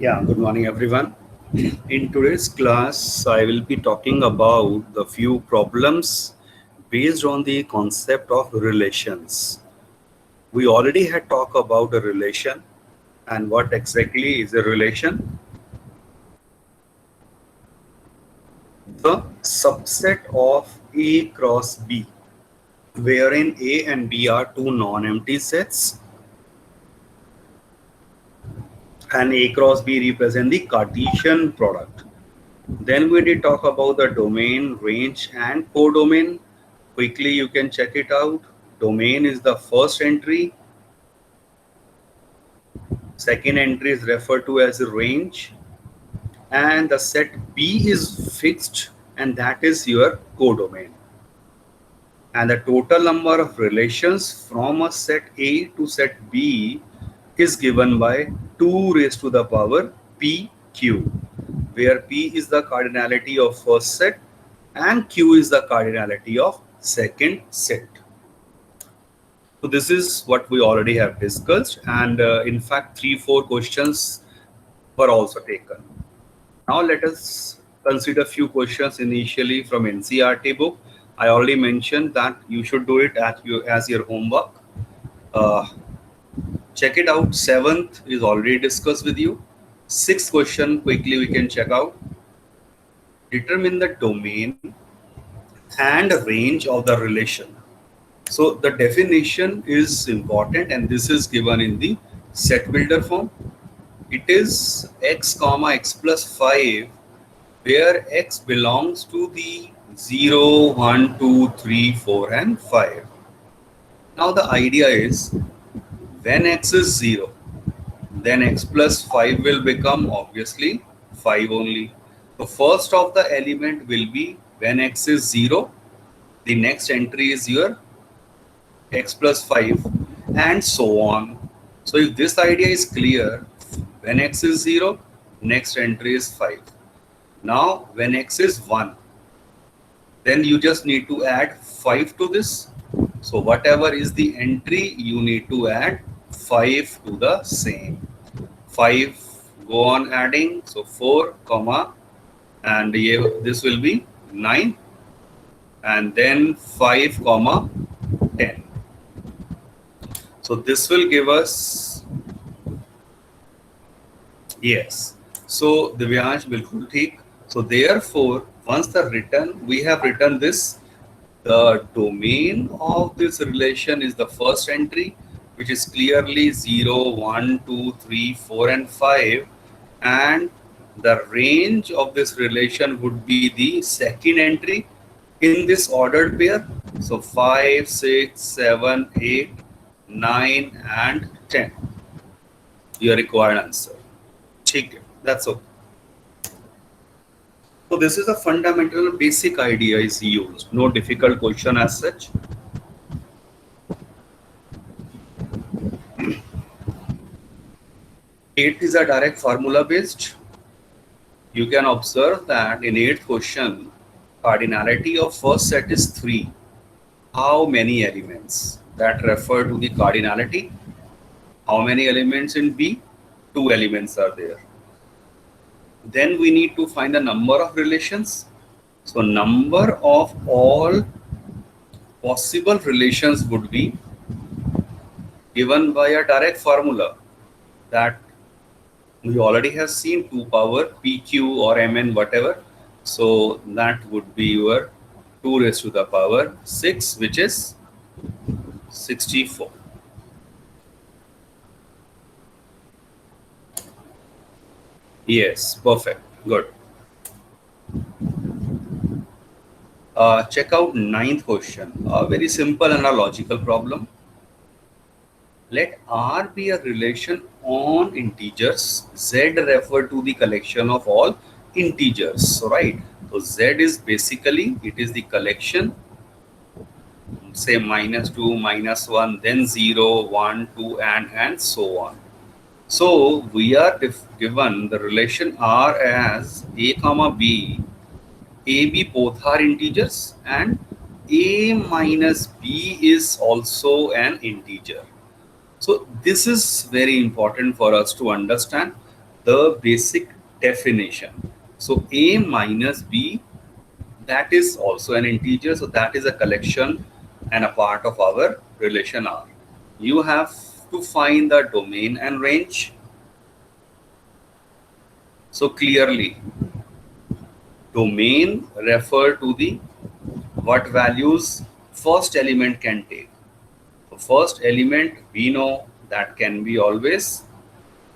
Yeah, good morning everyone. In today's class, I will be talking about the few problems based on the concept of relations. We already had talked about a relation and what exactly is a relation. The subset of A cross B, wherein A and B are two non-empty sets and A cross B represent the Cartesian product. Then we did talk about the domain, range and codomain. Quickly you can check it out. Domain is the first entry. Second entry is referred to as a range. And the set B is fixed and that is your codomain. And the total number of relations from a set A to set B is given by 2 raised to the power PQ, where P is the cardinality of first set and Q is the cardinality of second set. So this is what we already have discussed, and in fact 3-4 questions were also taken. Now let us consider few questions initially from NCERT book. I already mentioned that you should do it as your homework. Uh, Check it out. Seventh is already discussed with you. Sixth question quickly we can check out. Determine the domain and range of the relation. So the definition is important and this is given in the set builder form. It is x comma x plus 5 where x belongs to the 0, 1, 2, 3, 4 and 5. Now the idea is when x is 0, then x plus 5 will become obviously 5 only. So first of the element will be when x is 0, the next entry is your x plus 5 and so on. So if this idea is clear, when x is 0, next entry is 5. Now when x is 1, then you just need to add 5 to this. So whatever is the entry, you need to add 5 to the same. 5 go on adding, so 4 comma and this will be 9 and then 5 comma 10. So this will give us, yes. So Divyansh, bilkul theek. So therefore, once we have written this, the domain of this relation is the first entry, which is clearly 0, 1, 2, 3, 4 and 5. And the range of this relation would be the second entry in this ordered pair. So 5, 6, 7, 8, 9 and 10. Your required answer. Okay, that's all. So this is a fundamental basic idea is used. No difficult question as such. Eighth is a direct formula based. You can observe that in eighth question, cardinality of first set is 3. How many elements? That refer to the cardinality. How many elements in B? 2 elements are there. Then we need to find the number of relations. So number of all possible relations would be given by a direct formula that we already have seen, 2 power PQ or MN whatever. So that would be your 2 raised to the power 6, which is 64. Yes, perfect. Good. Check out ninth question. A very simple and a logical problem. Let R be a relation on integers. Z refer to the collection of all integers. So, right. So Z is basically, it is the collection, say -2, -1, then 0, 1, 2 and so on. So we are given the relation R as A comma B. A, B both are integers and A minus B is also an integer. So this is very important for us to understand. the basic definition. So a minus b, that is also an integer. So that is a collection and a part of our relation R. You have to find the domain and range. So clearly, domain refer to the what values first element can take. So first element we know that can be always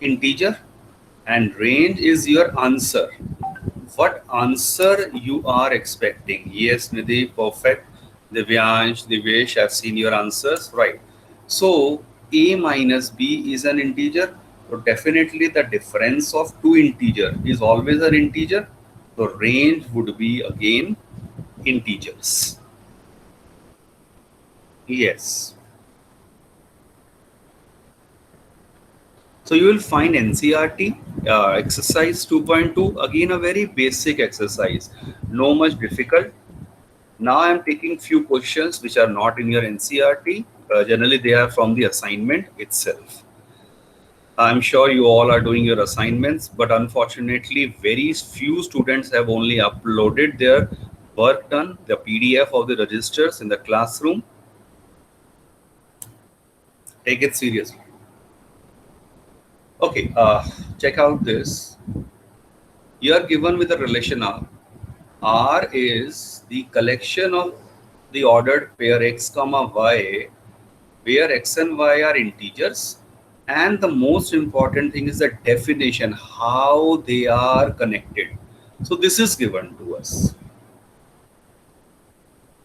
integer, and range is your answer. What answer you are expecting? Yes, Nidhi, perfect. Divyansh, Divesh, I've seen your answers, right? So a minus b is an integer. So definitely the difference of two integer is always an integer. So range would be again integers. Yes. So you will find NCRT exercise 2.2, again a very basic exercise, no much difficult. Now I am taking few questions which are not in your NCRT. Generally they are from the assignment itself. I'm sure you all are doing your assignments, but unfortunately very few students have only uploaded their work done, the PDF of the registers in the classroom. Take it seriously. Okay, check out this. You are given with a relation R. R is the collection of the ordered pair x comma y, where x and y are integers, and the most important thing is the definition, how they are connected. So this is given to us.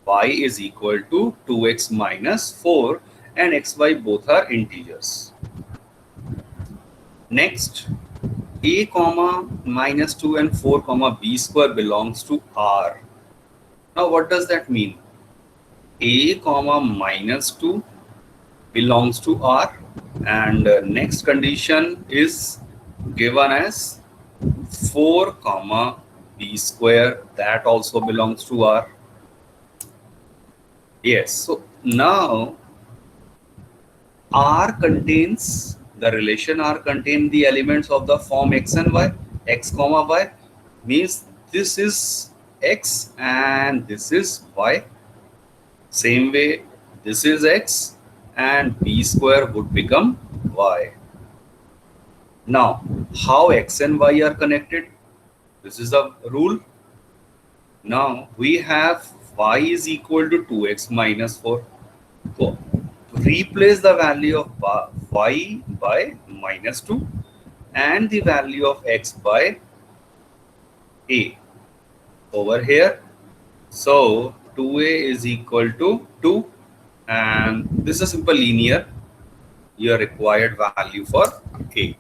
Y is equal to 2x minus 4 and xy both are integers. Next, a comma minus 2 and 4 comma b square belongs to R. Now what does that mean? A comma minus 2 belongs to R, and next condition is given as 4 comma b square, that also belongs to R. Yes, so now R contains, the relation R contains the elements of the form x and y. X comma y means this is x and this is y. Same way, this is x and b square would become y. Now, how x and y are connected? This is the rule. Now, we have y is equal to 2x minus 4. So, replace the value of y by minus 2 and the value of x by a over here. So, 2a is equal to 2, and this is a simple linear, your required value for a.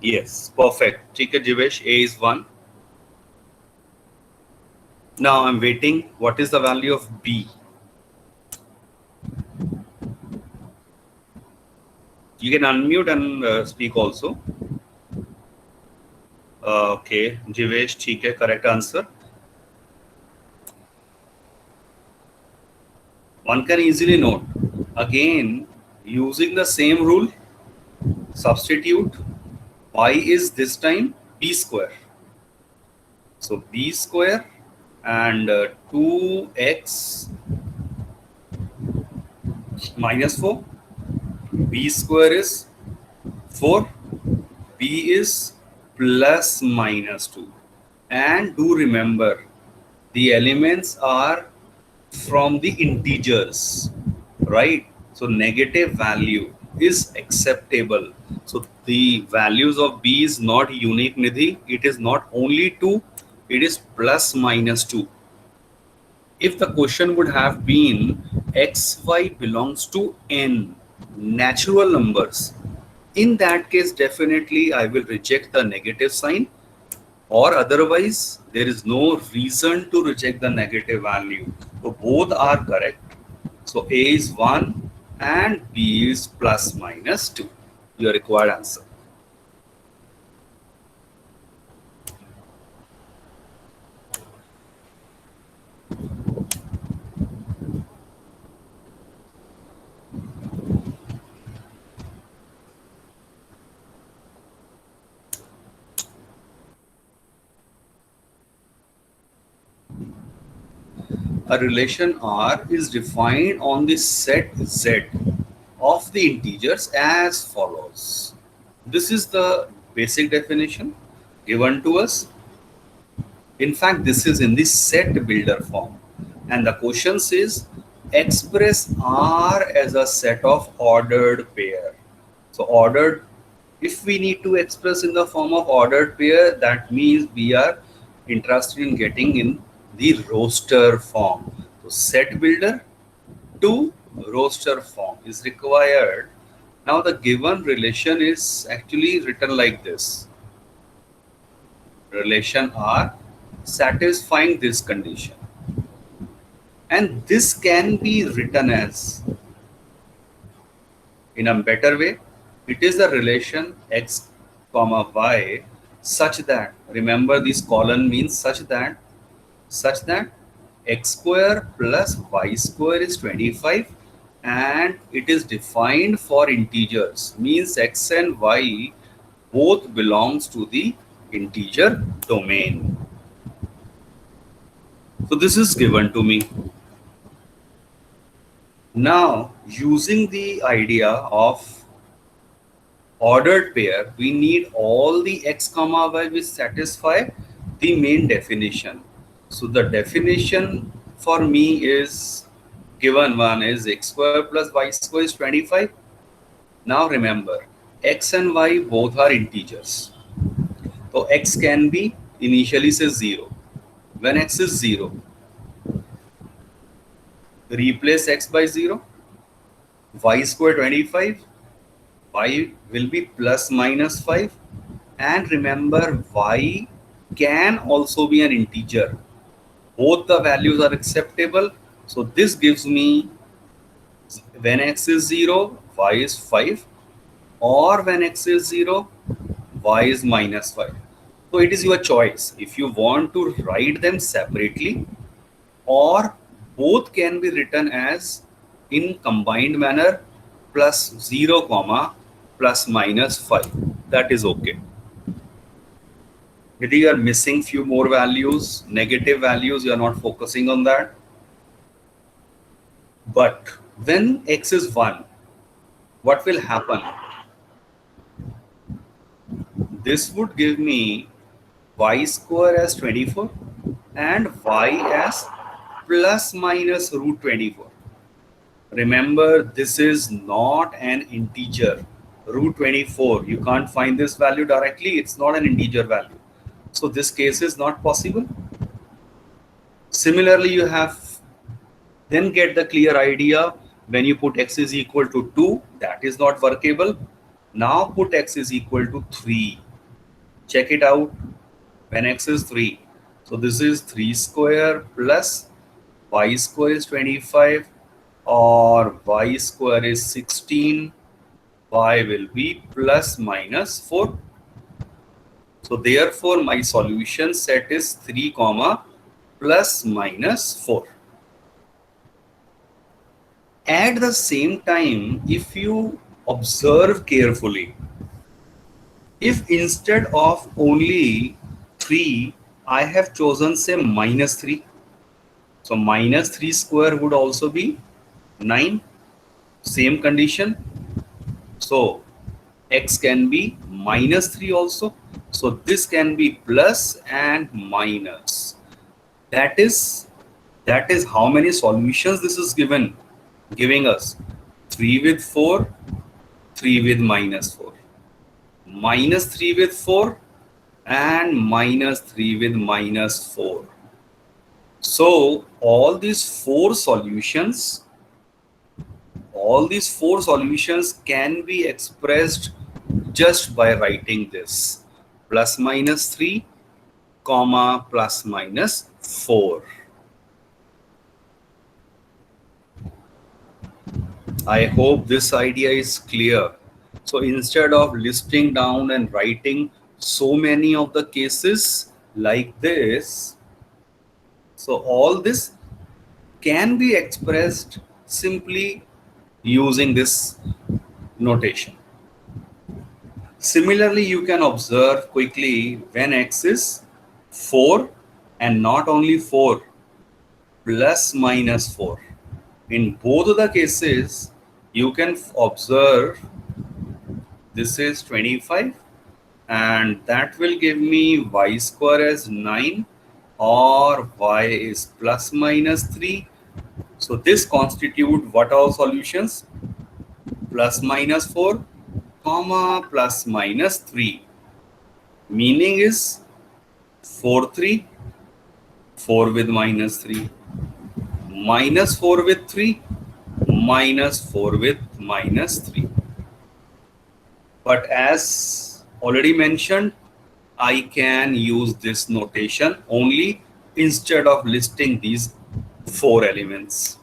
Yes, perfect. ठीक है Jivesh, a is 1. Now I'm waiting. What is the value of b? You can unmute and speak also. Okay, Jivesh, ठीक है, correct answer. One can easily note. Again, using the same rule, substitute. Y is this time b square. So b square and 2x minus 4. B square is 4. B is plus minus 2. And do remember, the elements are from the integers, right? So negative value is acceptable. So the values of b is not unique, Nidhi. It is not only 2, it is plus minus 2. If the question would have been xy belongs to n natural numbers, in that case definitely I will reject the negative sign, or otherwise there is no reason to reject the negative value. So both are correct. So a is 1 and b is plus minus 2, your required answer. a relation R is defined on the set Z of the integers as follows. This is the basic definition given to us. In fact, this is in the set builder form. And the question says express R as a set of ordered pair. So ordered, if we need to express in the form of ordered pair, that means we are interested in getting in the roster form. So set builder to roster form is required. Now the given relation is actually written like this. Relation R satisfying this condition. And this can be written as, in a better way, it is the relation x comma y such that, remember this column means such that x square plus y square is 25 and it is defined for integers, means x and y both belongs to the integer domain. So this is given to me. Now, using the idea of ordered pair, we need all the x comma y which satisfy the main definition. So the definition for me is given one is x square plus y square is 25. Now remember, x and y both are integers. So x can be initially say 0. When x is 0, replace x by 0, y square 25, y will be plus minus 5, and remember y can also be an integer. Both the values are acceptable. So this gives me when x is 0, y is 5, or when x is 0, y is minus 5. So it is your choice if you want to write them separately, or both can be written as in combined manner plus 0 comma plus minus 5. That is okay. If you are missing few more values, negative values, you are not focusing on that. But when x is 1, what will happen? This would give me y square as 24 and y as plus minus root 24. Remember, this is not an integer. Root 24, you can't find this value directly. It's not an integer value. So this case is not possible. Similarly, you have then get the clear idea when you put x is equal to 2, that is not workable. Now put x is equal to 3. Check it out when x is 3. So this is 3 square plus y square is 25 or y square is 16. Y will be plus minus 4. So therefore my solution set is 3 comma plus minus 4. At the same time, if you observe carefully, if instead of only 3, I have chosen say minus 3. So minus 3 square would also be 9. Same condition. So x can be minus 3 also. So this can be plus and minus. That is how many solutions this is giving us. 3 with 4, 3 with minus 4. Minus 3 with 4 and minus 3 with minus 4. So all these four solutions can be expressed just by writing this plus minus 3 comma plus minus 4. I hope this idea is clear. So instead of listing down and writing so many of the cases like this, so all this can be expressed simply using this notation. Similarly, you can observe quickly when x is 4 and not only 4, plus minus 4. In both of the cases, you can observe this is 25 and that will give me y square as 9 or y is plus minus 3. So this constitute what all solutions? Plus minus 4 comma plus minus 3. Meaning is 4 3, 4 with minus 3, minus 4 with 3, minus 4 with minus 3. But as already mentioned, I can use this notation only instead of listing these 4 elements.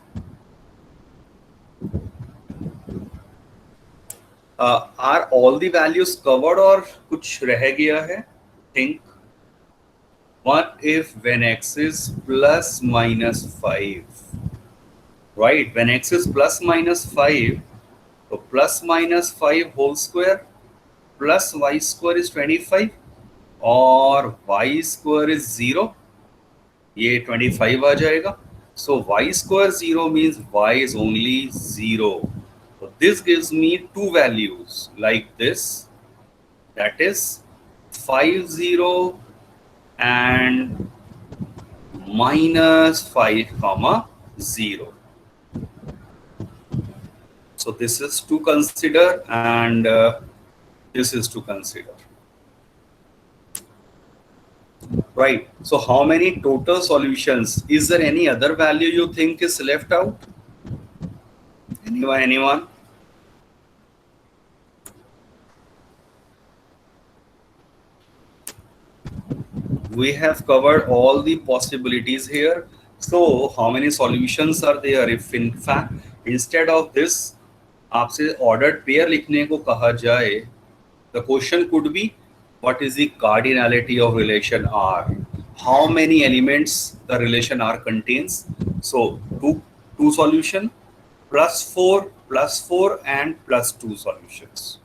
Are all the values covered or कुछ रह गया है? Think. What if when x is plus minus 5? Right, when x is plus minus 5, so plus minus 5 whole square plus y square is 25 और y square is 0. ये 25 आ जाएगा. So y square 0 means y is only 0. So this gives me two values like this, that is 5 0 and minus 5 comma 0. So this is to consider and this is to consider. Right. So how many total solutions? Is there any other value you think is left out? Anyone? We have covered all the possibilities here. So how many solutions are there? If in fact instead of this आपसे ordered pair लिखने को कहा जाए, the question could be what is the cardinality of relation R? How many elements the relation R contains? So two solution, plus 4 and plus 2 solutions.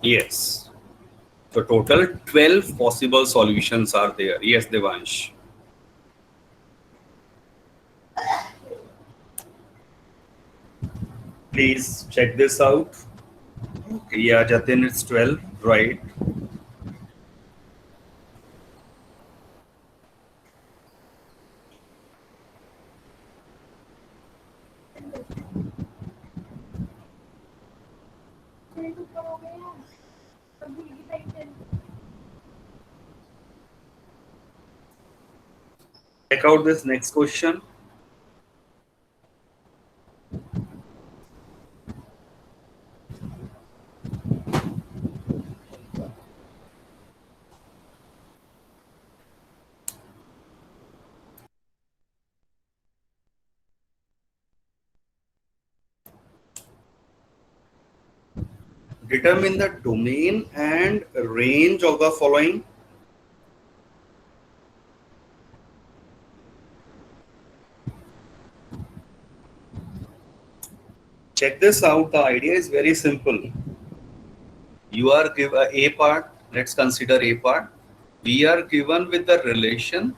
Yes. So total 12 possible solutions are there. Yes, Devansh. Please check this out. Okay, yeah, Jatin, it's 12, right? Check out this next question. Determine the domain and range of the following. Check this out. The idea is very simple. You are given a part. Let's consider a part. We are given with the relation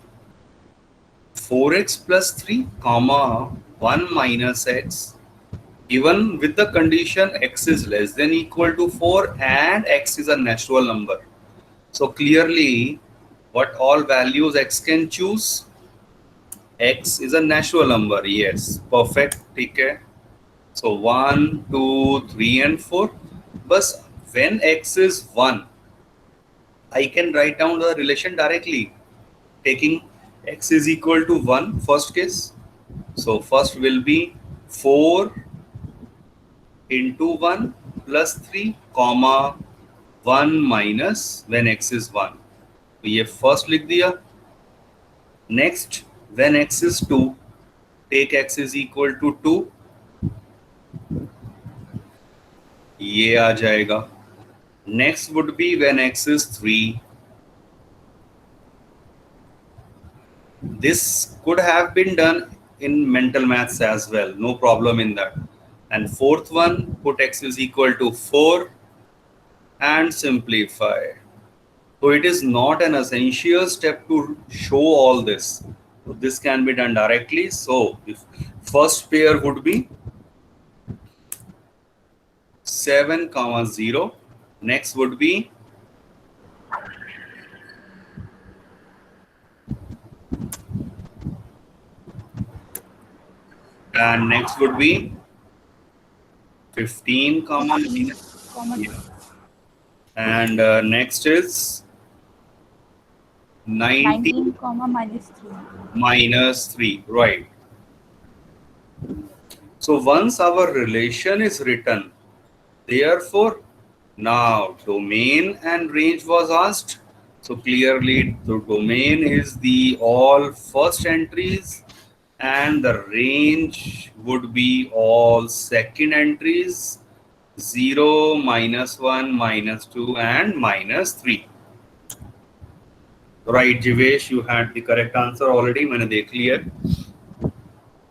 4x plus 3 comma 1 minus x, given with the condition x is less than equal to 4 and x is a natural number. So clearly, what all values x can choose? X is a natural number. Yes, perfect. Okay. So 1, 2, 3 and 4. But when x is 1, I can write down the relation directly, taking x is equal to 1 first case. So first will be 4 into 1 plus 3 comma 1 minus when x is 1. तो ये first लिख दिया. Next, when x is 2, take x is equal to 2. ये आ जाएगा. Next would be when x is 3. This could have been done in mental maths as well. No problem in that. And fourth one, put x is equal to 4 and simplify. So it is not an essential step to show all this. So this can be done directly. So if first pair would be 7, 0. Next would be and next would be 15, 15, yeah. And next is 19, 19, minus 3. minus 3, right? So once our relation is written, therefore now domain and range was asked. So clearly the domain is the all first entries and the range would be all second entries, 0, -1, -2 and -3. Right, Jivesh, you had the correct answer already. मैंने देख लिया.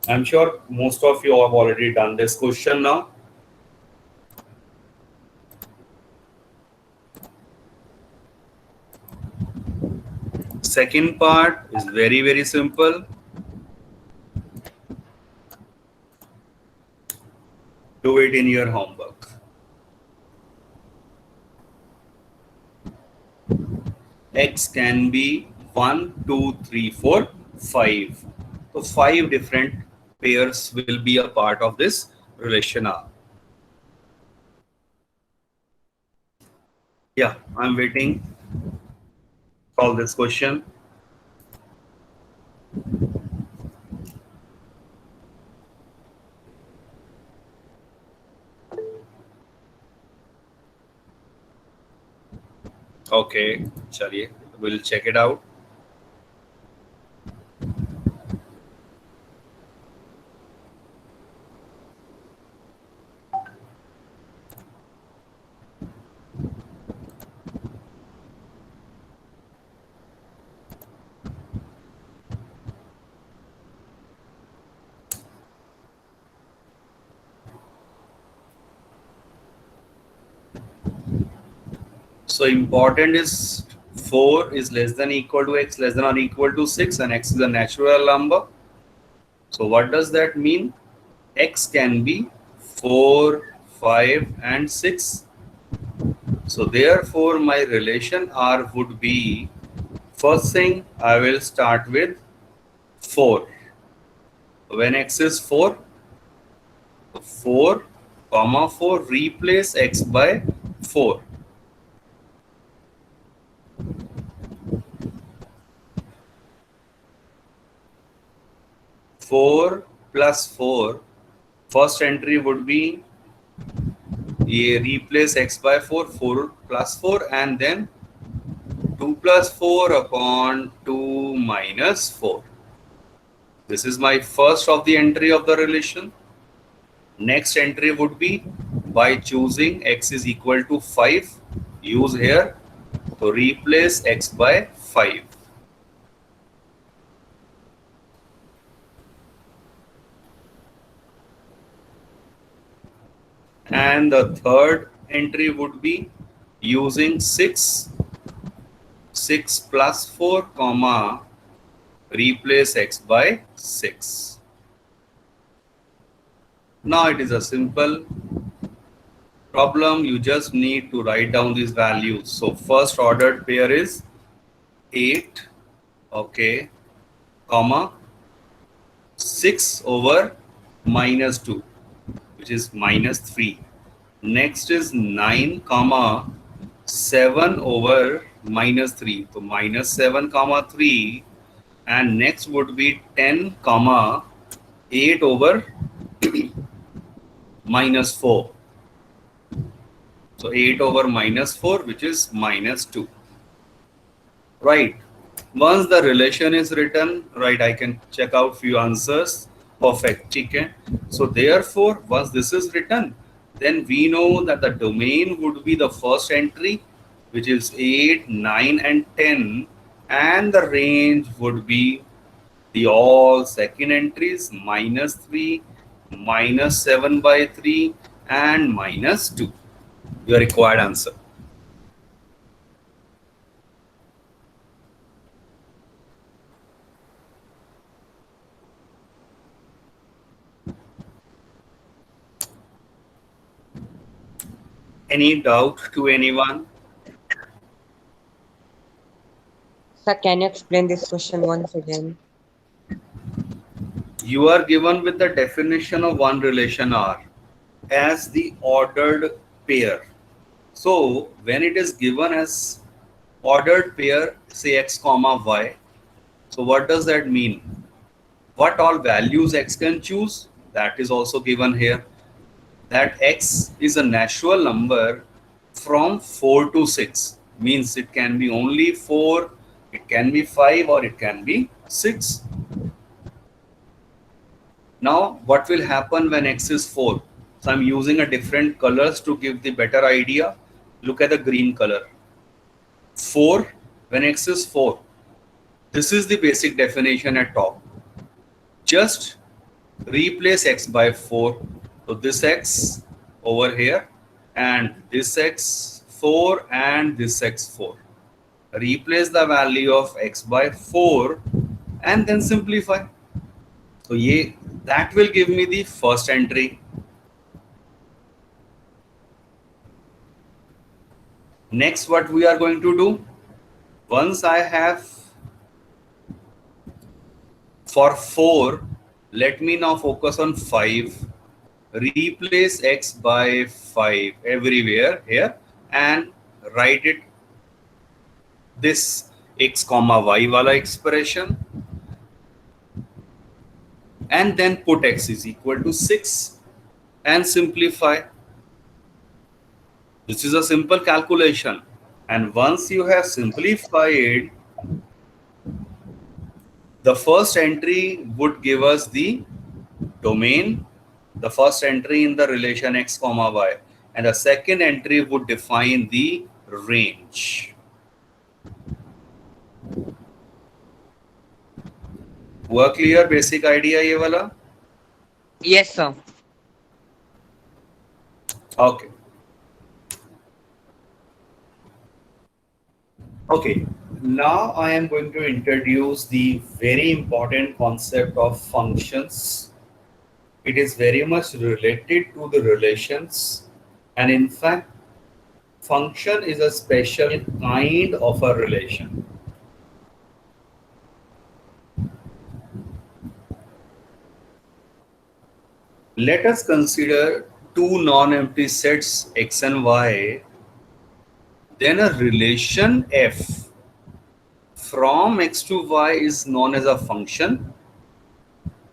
I'm sure most of you have already done this question now. Second part is very, very simple. Do it in your homework. X can be 1, 2, 3, 4, 5. So 5 different pairs will be a part of this relation R. Yeah, I'm waiting. Solve this question. Okay, chaliye, we'll check it out. So important is 4 is less than equal to x less than or equal to 6 and x is a natural number. So what does that mean? X can be 4, 5 and 6. So therefore my relation R would be, first thing I will start with 4. When x is 4, 4, 4, replace x by 4. Four plus 4, first entry would be replace x by 4, 4 plus 4 and then 2 plus 4 upon 2 minus 4. This is my first of the entry of the relation. Next entry would be by choosing x is equal to 5. Use here to replace x by 5. And the third entry would be using 6 plus 4 comma replace x by 6. Now it is a simple problem. You just need to write down these values. So first ordered pair is 8, okay, comma 6 over minus 2, which is minus 3. Next is 9 comma 7 over minus 3, so minus 7 comma 3, and next would be 10 comma 8 over minus 4. So 8 over minus 4, which is minus 2. Right. Once the relation is written, right, I can check out few answers. Perfect. Okay. So therefore, once this is written, then we know that the domain would be the first entry, which is 8, 9, and 10, and the range would be the all second entries minus 3, minus 7 by 3, and minus 2. Your required answer. Any doubt to anyone? Sir, can you explain this question once again? You are given with the definition of one relation R as the ordered pair. So when it is given as ordered pair, say x comma y, so what does that mean? What all values x can choose? That is also given here. That x is a natural number from 4 to 6. Means it can be only 4, it can be 5, or it can be 6. Now, what will happen when x is 4? So I'm using a different colors to give the better idea. Look at the green color. 4, when x is 4. This is the basic definition at top. Just replace x by 4. So this x over here, and this x 4, and this x 4. Replace the value of x by 4 and then simplify. So that will give me the first entry. Next, what we are going to do, once I have for 4, let me now focus on 5. Replace x by 5 everywhere here and write it this x comma y wala expression, and then put x is equal to 6 and simplify. This is a simple calculation, and once you have simplified, the first entry would give us the domain, the first entry in the relation x comma y, and the second entry would define the range. हुआ clear basic idea ये वाला? Yes, sir. Okay. Okay, now I am going to introduce the very important concept of functions. It is very much related to the relations, and in fact, function is a special kind of a relation. Let us consider two non-empty sets x and y, then a relation f from x to y is known as a function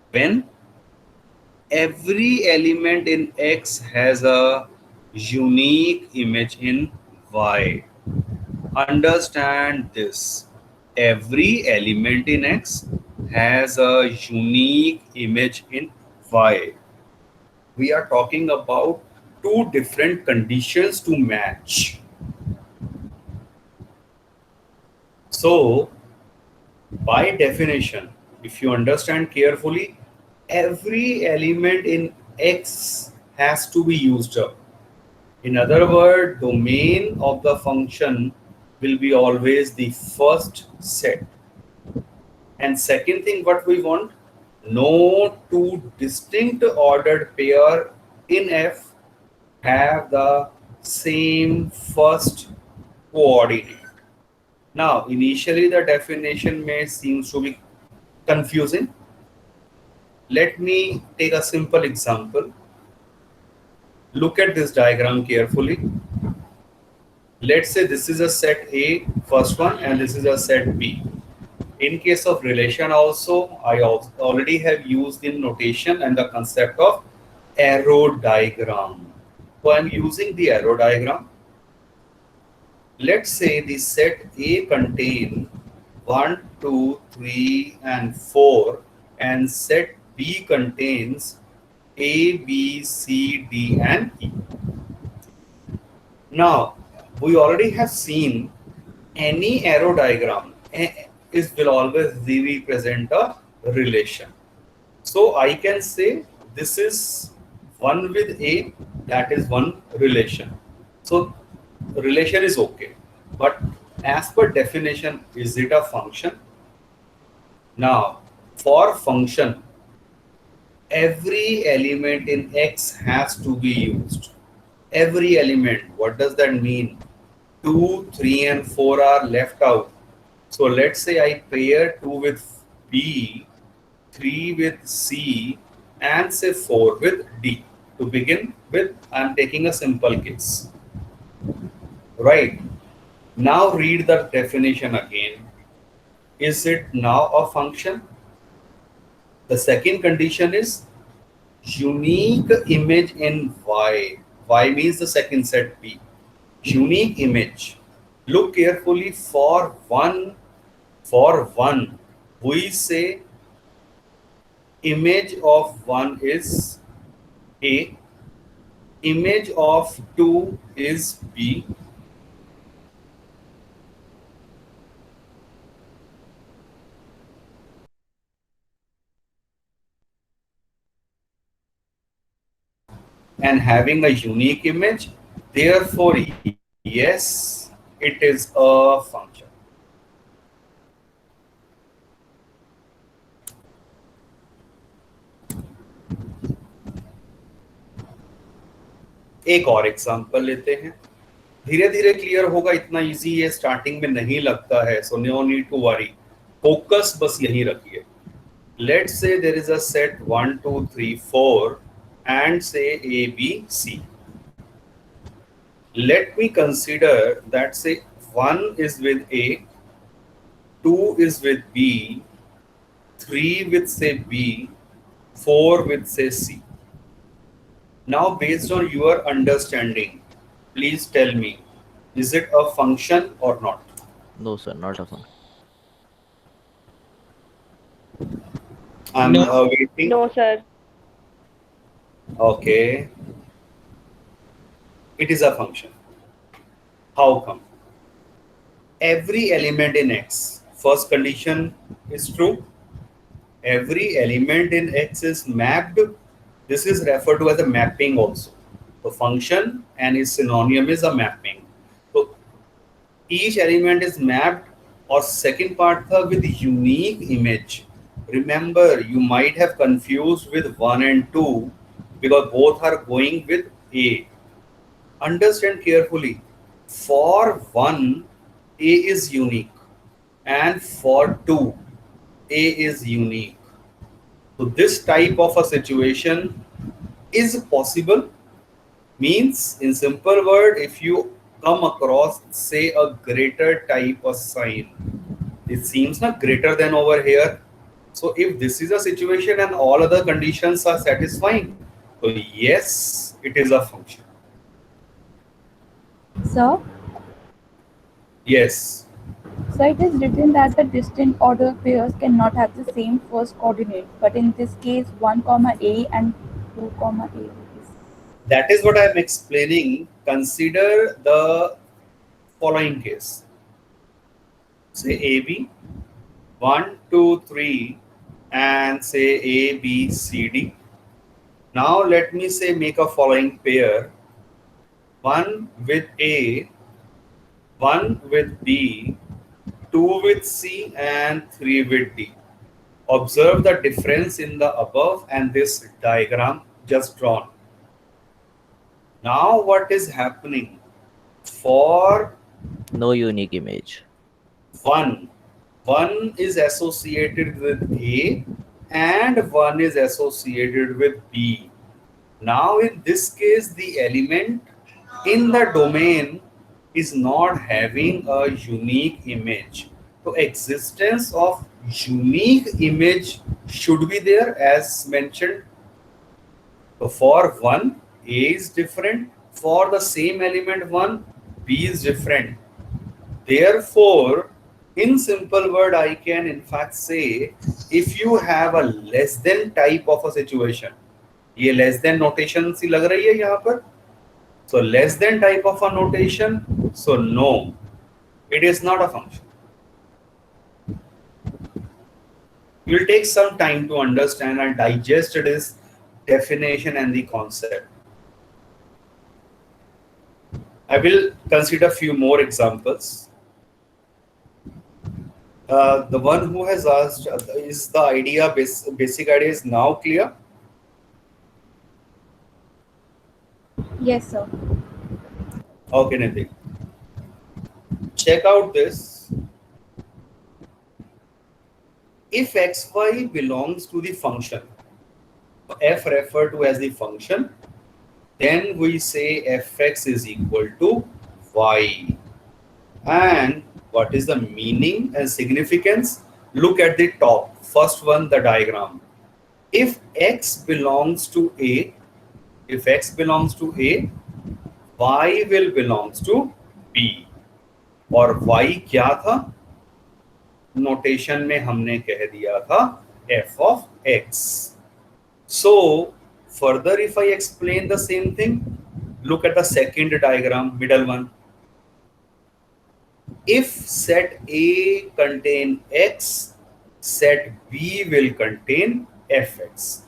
when every element in x has a unique image in y. Understand this. Every element in x has a unique image in y. We are talking about two different conditions to match. So, by definition, if you understand carefully, every element in x has to be used up. In other words, domain of the function will be always the first set. And second thing, what we want, no two distinct ordered pair in f have the same first coordinate. Now, initially the definition may seem to be confusing. Let me take a simple example. Look at this diagram carefully. Let's say this is a set A, first one, and this is a set B. In case of relation also, I already have used the notation and the concept of arrow diagram. So I'm using the arrow diagram. Let's say the set A contain 1, 2, 3, and 4, and set B contains A, B, C, D, and E. Now, we already have seen any arrow diagram will always represent a relation. So I can say this is 1 with A, that is one relation. So relation is okay. But as per definition, is it a function? Now, for function, every element in X has to be used. Every element. What does that mean? 2, 3, and 4 are left out. So let's say I pair 2 with B, 3 with C, and say 4 with D. To begin with, I'm taking a simple case. Right. Now read the definition again. Is it now a function? The second condition is unique image in Y. Y means the second set P. Unique image. Look carefully for one. For one, we say image of one is A, image of two is B, and having a unique image. Therefore, yes, it is a function. एक और example लेते हैं, धीरे धीरे clear होगा, इतना easy है, starting में नहीं लगता है, so no need to worry, focus बस यही रखिए. Let's say there is a set 1, 2, 3, 4 and say A, B, C. Let me consider that say 1 is with A, 2 is with B, 3 with say B, 4 with say C. Now based on your understanding, please tell me, is it a function or not? No, sir, not a function. I'm No. waiting. No, sir. Okay. It is a function. How come? Every element in X, first condition is true. Every element in X is mapped. This is referred to as a mapping also. The function and its synonym is a mapping. So each element is mapped, or second part tha with unique image. Remember, you might have confused with 1 and 2 because both are going with A. Understand carefully. For 1, A is unique, and for 2, A is unique. So this type of a situation is possible. Means, in simple word, if you come across say a greater type of sign, it seems not greater than over here. So if this is a situation and all other conditions are satisfying, so yes, it is a function. Sir, Yes. so it is written that the distant order pairs cannot have the same first coordinate, but in this case 1 comma A and 2 comma A is. That is what I am explaining. Consider the following case. Say AB, 1, 2, 3, and say A, B, C, D. Now let me say make a following pair. 1 with A, 1 with B, 2 with C, and 3 with D. Observe the difference in the above and this diagram just drawn. Now what is happening? For No unique image. 1 is associated with A and 1 is associated with B. Now in this case, the element in the domain is not having a unique image. So existence of unique image should be there as mentioned. So for 1, A is different. For the same element 1, B is different. Therefore, in simple word, I can in fact say, if you have a less than type of a situation, ये less than notation सी लग रही है यहाँ पर, so less than type of a notation, so no, it is not a function. You will take some time to understand and digest this definition and the concept. I will consider few more examples. The one who has asked, is the idea, basic idea is now clear? Yes, sir. Okay, Nitin. Check out this. If xy belongs to the function, f referred to as the function, then we say fx is equal to y. And what is the meaning and significance? Look at the top, first one, the diagram. If x belongs to A, if x belongs to A, y will belongs to B. और y क्या था? Notation में हमने कह दिया था f of x. So further, if I explain the same thing, look at the second diagram, middle one. If set A contain x, set B will contain fx.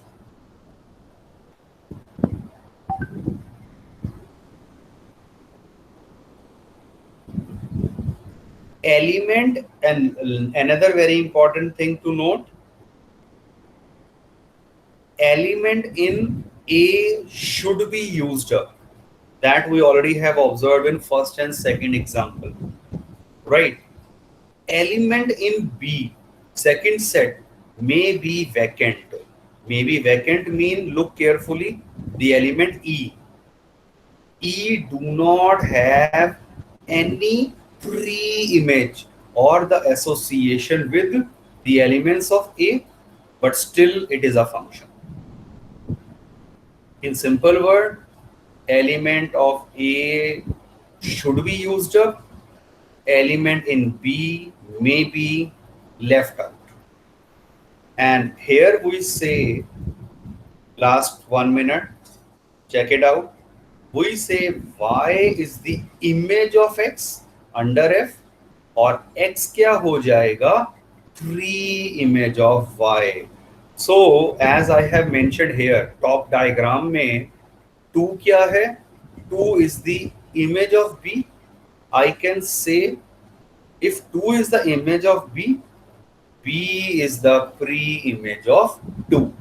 Element, and another very important thing to note, element in A should be used up. That we already have observed in first and second example, right? Element in B, second set, may be vacant. May be vacant mean, look carefully, the element E. E do not have any pre-image or the association with the elements of A, but still it is a function. In simple word, element of A should be used up, element in B may be left out. And here we say, last 1 minute, check it out. We say y is the image of x under f, और x क्या हो जाएगा? pre-image of y. So as I have mentioned here, top diagram में 2 क्या है? 2 is the image of B. I can say if 2 is the image of B, B is the pre-image of 2.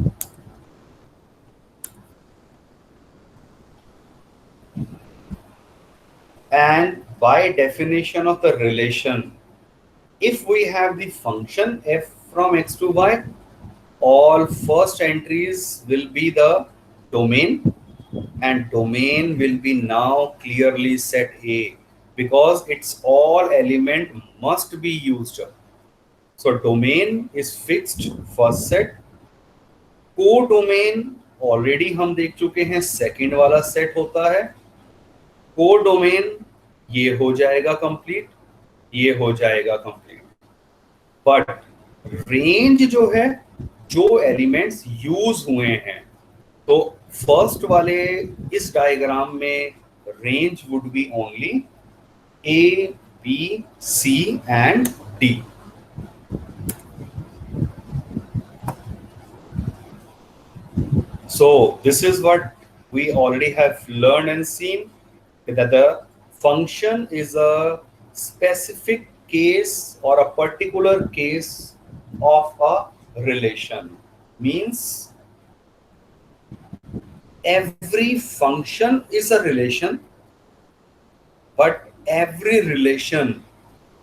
And by definition of the relation, if we have the function f from x to y, all first entries will be the domain, and domain will be now clearly set A, because its all element must be used up. So domain is fixed first set. Codomain already हम देख चुके हैं, second वाला set होता है. Codomain ये हो जाएगा कंप्लीट, ये हो जाएगा कंप्लीट. बट रेंज जो है, जो एलिमेंट्स यूज हुए हैं, तो फर्स्ट वाले इस डायग्राम में range would be only A, B, C and D. So this is what we already have learned and seen, that the function is a specific case or a particular case of a relation. Means every function is a relation, but every relation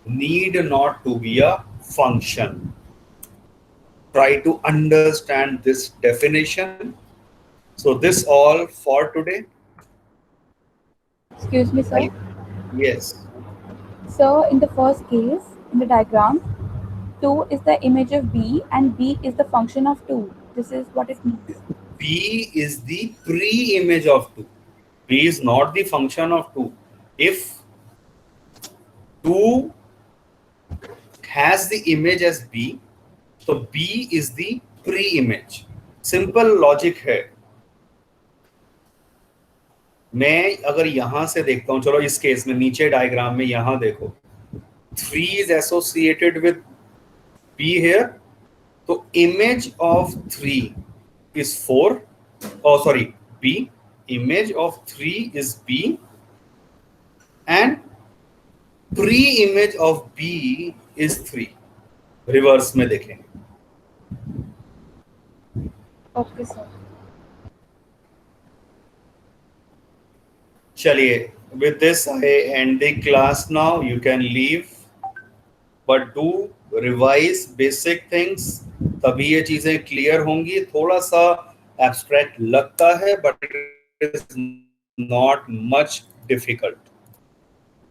need not to be a function. Try to understand this definition. So this all for today. Excuse me, sir. Yes. So in the first case, in the diagram, 2 is the image of B and B is the function of 2. This is what it means. B is the pre-image of 2. B is not the function of 2. If 2 has the image as B, so B is the pre-image. Simple logic है. मैं अगर यहां से देखता हूं, चलो इस case में नीचे डायग्राम में यहां देखो, 3 is associated with B here, तो image of 3 is 4, oh sorry, B, image of 3 is B, and pre-image of B is 3. Reverse में देखेंगे. Okay, sir. चलिए with this I end the class now. You can leave, but do revise basic things. तभी ये चीजें clear होंगी. थोड़ा सा abstract लगता है, but it is not much difficult.